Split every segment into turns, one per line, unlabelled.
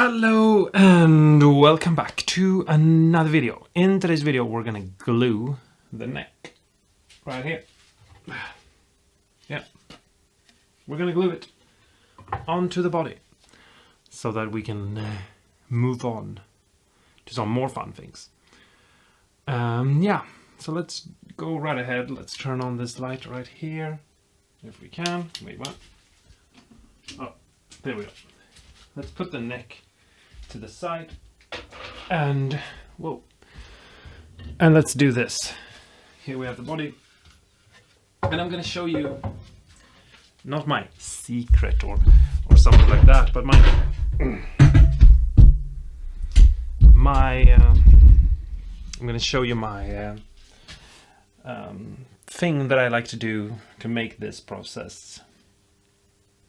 Hello and welcome back to another video. In today's video we're gonna glue the neck right here. Yeah, we're gonna glue it onto the body so that we can move on to some more fun things. Yeah, so let's go right ahead. Let's turn on this light right here if we can. Wait, what? Oh, there we go. Let's put the neck to the side and whoa, and let's do this. Here we have the body, and I'm gonna show you not my secret or something like that, but I'm gonna show you my thing that I like to do to make this process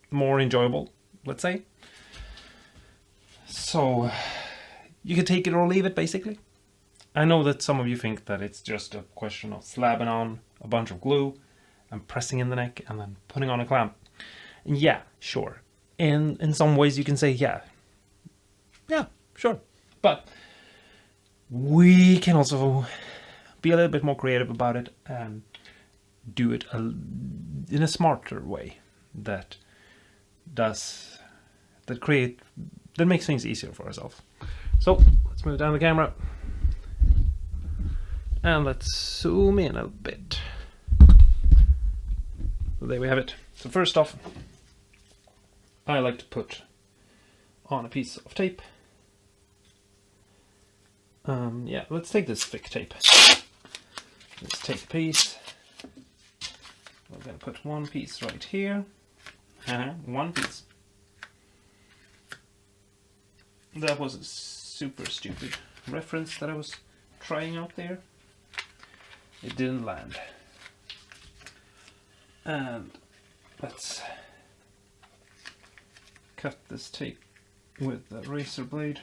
more enjoyable, let's say. So you can take it or leave it, basically. I know that some of you think that it's just a question of slapping on a bunch of glue and pressing in the neck and then putting on a clamp. And yeah, sure. In some ways you can say, yeah, sure. But we can also be a little bit more creative about it and do it in a smarter way that makes things easier for ourselves. So let's move down the camera and let's zoom in a bit. So there we have it. So first off, I like to put on a piece of tape. Yeah, let's take this thick tape. Let's take a piece. We're going to put one piece right here. One piece. That was a super stupid reference that I was trying out there. It didn't land. And let's cut this tape with the razor blade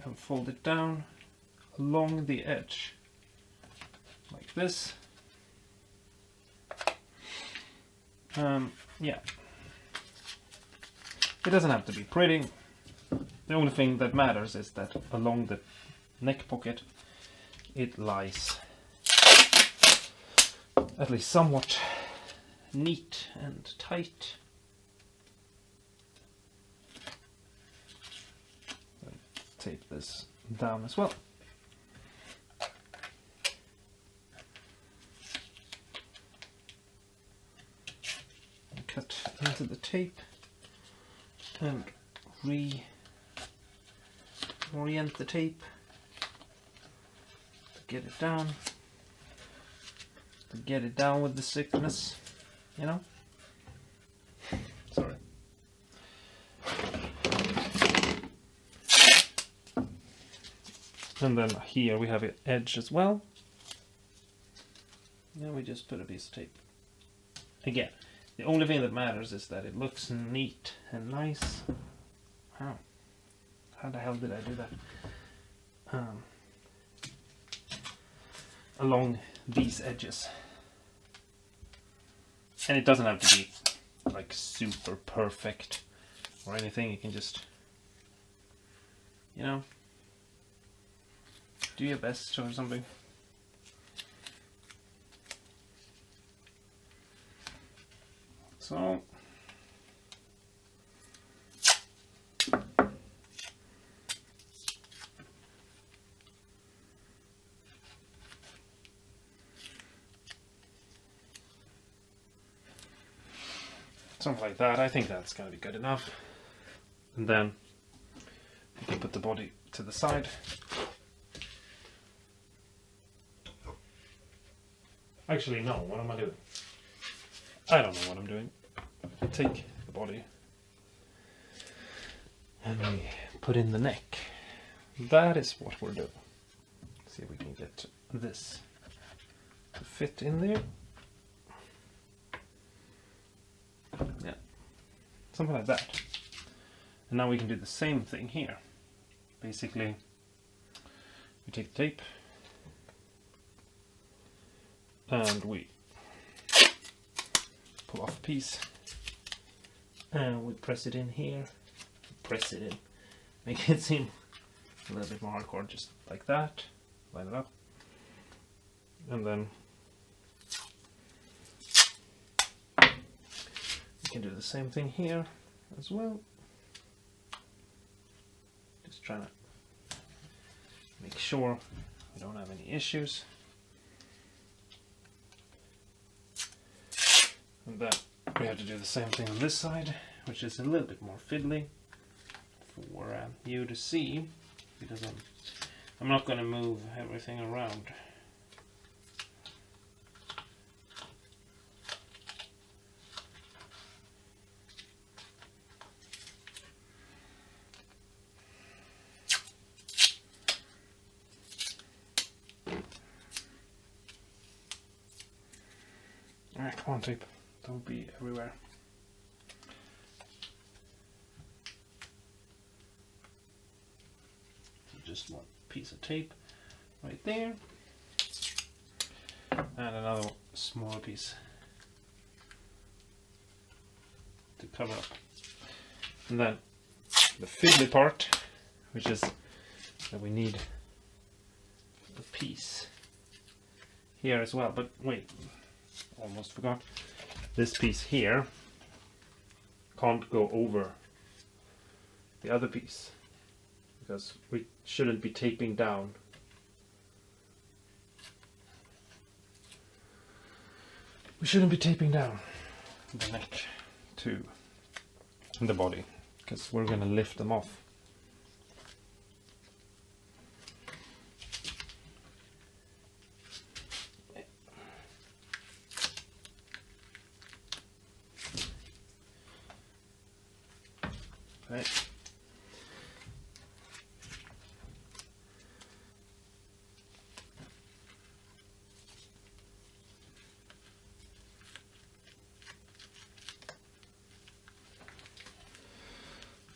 and fold it down along the edge like this. Yeah, it doesn't have to be pretty. The only thing that matters is that along the neck pocket it lies at least somewhat neat and tight. Tape this down as well. And cut into the tape and reorient the tape to get it down, with the thickness, you know. Sorry. And then here we have an edge as well. Then we just put a piece of tape. Again, the only thing that matters is that it looks neat and nice. How the hell did I do that? Along these edges. And it doesn't have to be like super perfect or anything. You can just, you know, do your best or something. So something like that. I think that's going to be good enough. And then you can put the body to the side. Actually, no, what am I doing? I don't know what I'm doing. Take the body and we put in the neck. That is what we're doing. See if we can get this to fit in there. Yeah, something like that. And now we can do the same thing here. Basically, we take the tape and we pull off a piece and we press it in here press it in. Make it seem a little bit more hardcore, just like that. Line it up. And then you can do the same thing here as well. Just trying to make sure we don't have any issues. And then we have to do the same thing on this side, which is a little bit more fiddly for you to see, because I'm not going to move everything around. Alright, come on tape, don't be everywhere. Just one piece of tape right there, and another smaller piece to cover up. And then the fiddly part, which is that we need a piece here as well. But wait, almost forgot. This piece here can't go over the other piece, because we shouldn't be taping down. We shouldn't be taping down the neck to the body, because we're going to lift them off. Okay.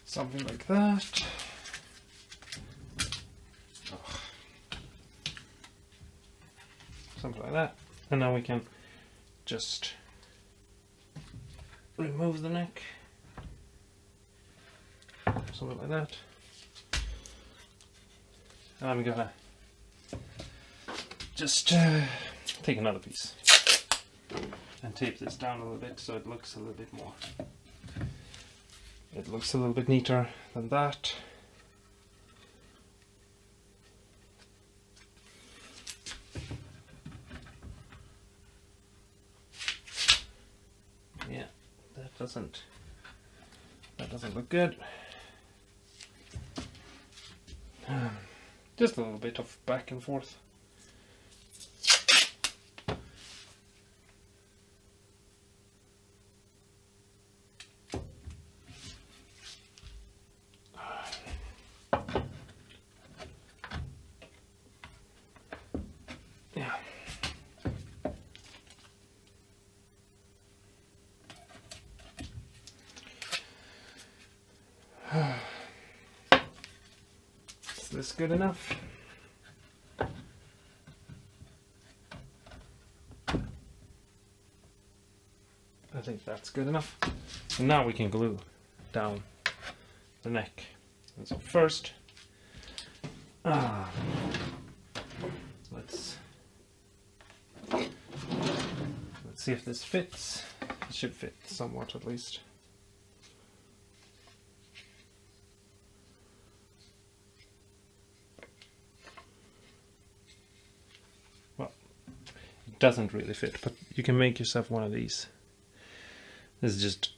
Something like that. Oh. Something like that. And now we can just remove the neck. Something like that. And I'm gonna just take another piece and tape this down a little bit so it looks a little bit more. It looks a little bit neater than that. Yeah, that doesn't look good. Just a little bit of back and forth. Is this good enough? I think that's good enough. And now we can glue down the neck. And so first, let's see if this fits. It should fit somewhat at least. Well, it doesn't really fit, but you can make yourself one of these. This is just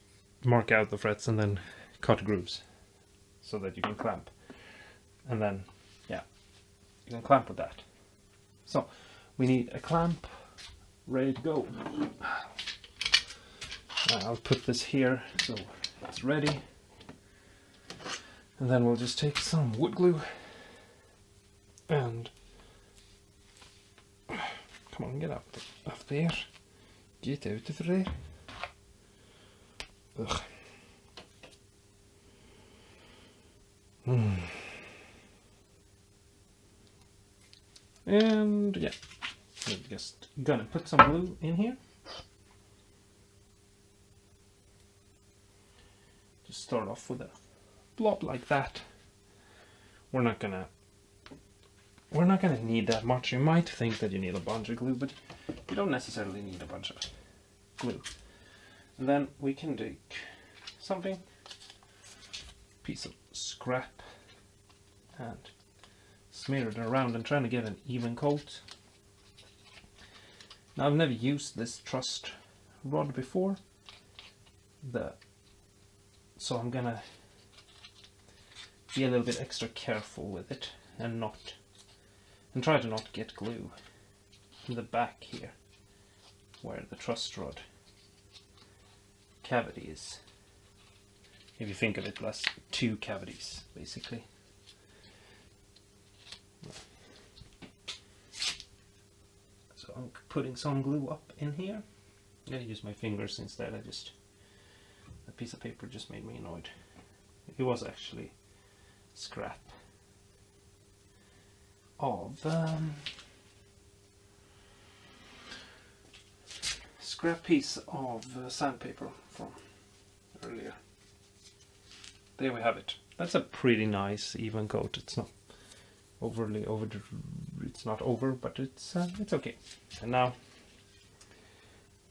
mark out the frets and then cut grooves so that you can clamp. And then, yeah, you can clamp with that. So, we need a clamp ready to go. I'll put this here so it's ready. And then we'll just take some wood glue and come on, get up there. Get out of there. Ugh. And yeah, we're just gonna put some glue in here. Just start off with a blob like that. We're not gonna need that much. You might think that you need a bunch of glue, but you don't necessarily need a bunch of glue. And then we can take something, piece of scrap, and smear it around and trying to get an even coat. Now I've never used this truss rod before, so I'm gonna be a little bit extra careful with it and try to not get glue in the back here where the truss rod cavity is. If you think of it as two cavities basically. So I'm putting some glue up in here. I'm gonna use my fingers instead. A piece of paper just made me annoyed. It was actually scrap of scrap piece of sandpaper from earlier. There we have it. That's a pretty nice even coat. It's not overly over. It's not over, but it's okay. And now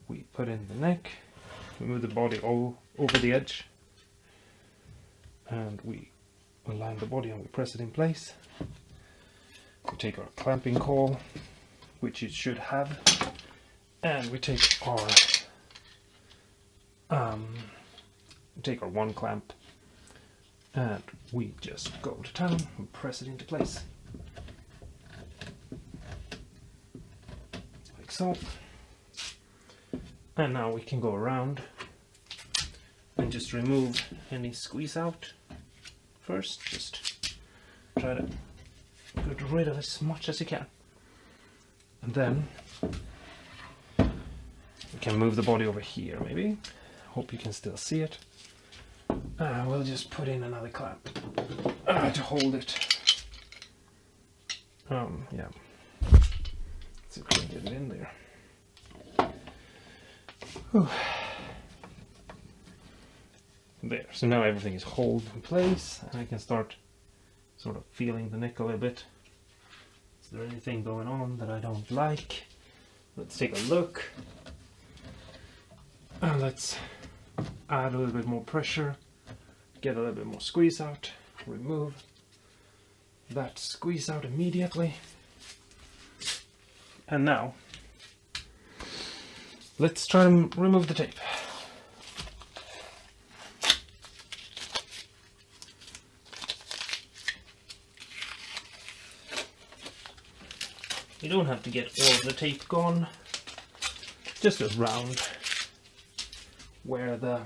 we put in the neck. We move the body over the edge, and we align the body and we press it in place. We take our clamping caul, which it should have, and we take our one clamp, and we just go to town and press it into place, like so. And now we can go around and just remove any squeeze out first. Just try to get rid of as much as you can. And then we can move the body over here maybe. Hope you can still see it. We'll just put in another clamp to hold it. Yeah. Let's see if we can get it in there. Whew. There, so now everything is held in place and I can start sort of feeling the neck a little bit. Is there anything going on that I don't like? Let's take a look. And let's add a little bit more pressure, get a little bit more squeeze out, remove that squeeze out immediately. And now let's try and remove the tape. You don't have to get all of the tape gone, just around where the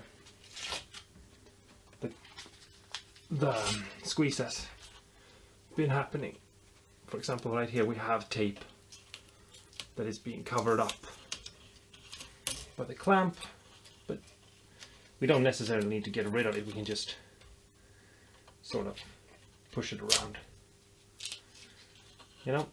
squeeze has been happening. For example, right here we have tape that is being covered up by the clamp, but we don't necessarily need to get rid of it. We can just sort of push it around, you know.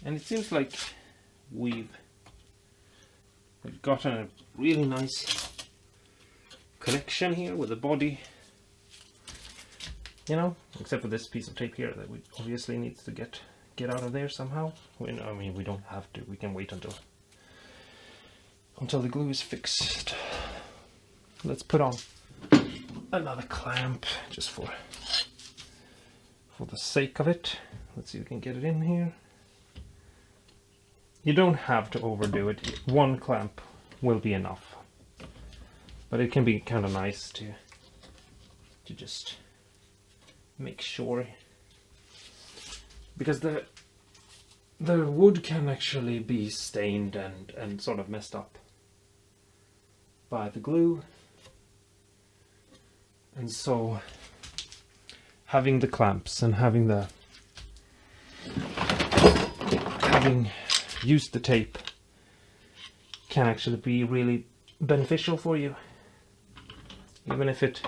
And it seems like we've gotten a really nice connection here with the body, you know, except for this piece of tape here that we obviously needs to get out of there somehow. I mean, we don't have to. We can wait until the glue is fixed. Let's put on another clamp just for the sake of it. Let's see if we can get it in here. You don't have to overdo it. One clamp will be enough, but it can be kind of nice to just make sure, because the wood can actually be stained and sort of messed up by the glue, and so having the clamps and having used the tape can actually be really beneficial for you, even if it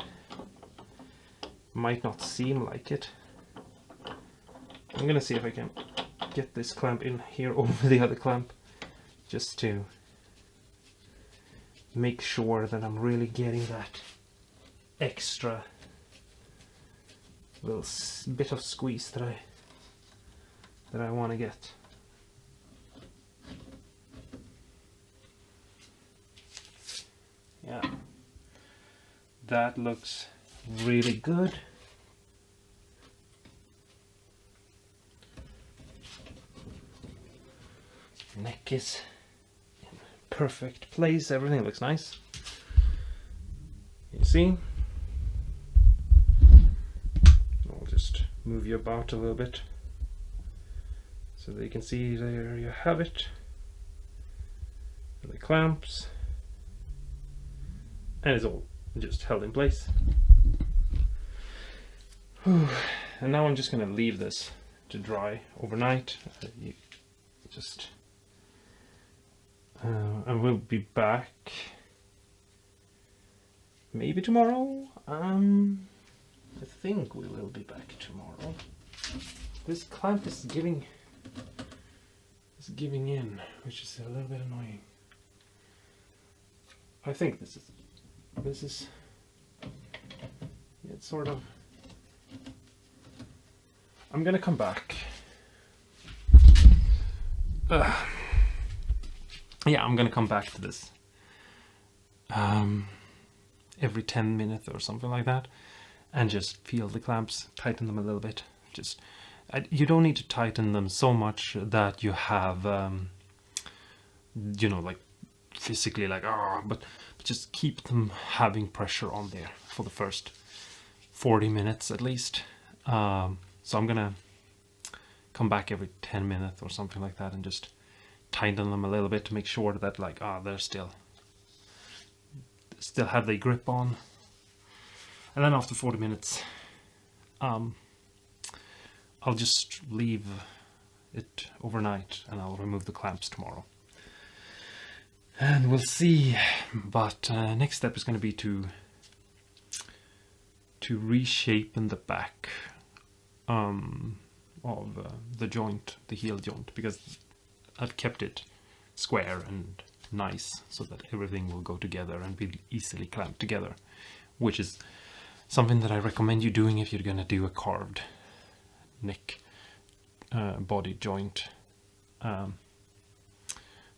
might not seem like it. I'm gonna see if I can get this clamp in here over the other clamp, just to make sure that I'm really getting that extra little bit of squeeze that I want to get. Yeah, that looks really good. Neck is in perfect place, everything looks nice. You see? I'll just move you about a little bit so that you can see. There you have it. The clamps. And it's all just held in place. Whew. And now I'm just going to leave this to dry overnight. I will be back maybe tomorrow. I think we will be back tomorrow. This clamp is giving in, which is a little bit annoying. I think this is it's sort of. I'm gonna come back. Yeah, I'm gonna come back to this every 10 minutes or something like that, and just feel the clamps, tighten them a little bit. You don't need to tighten them so much that you have, you know, like physically like, but just keep them having pressure on there for the first 40 minutes at least. So I'm gonna come back every 10 minutes or something like that and just tighten them a little bit to make sure that like they're still have the grip on. And then after 40 minutes I'll just leave it overnight and I'll remove the clamps tomorrow, and we'll see. But next step is going to be to reshape in the back of the joint, the heel joint, because I've kept it square and nice so that everything will go together and be easily clamped together, which is something that I recommend you doing if you're going to do a carved neck body joint,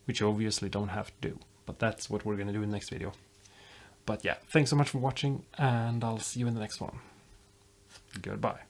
which you obviously don't have to do, but that's what we're going to do in the next video. But yeah, thanks so much for watching, and I'll see you in the next one. Goodbye.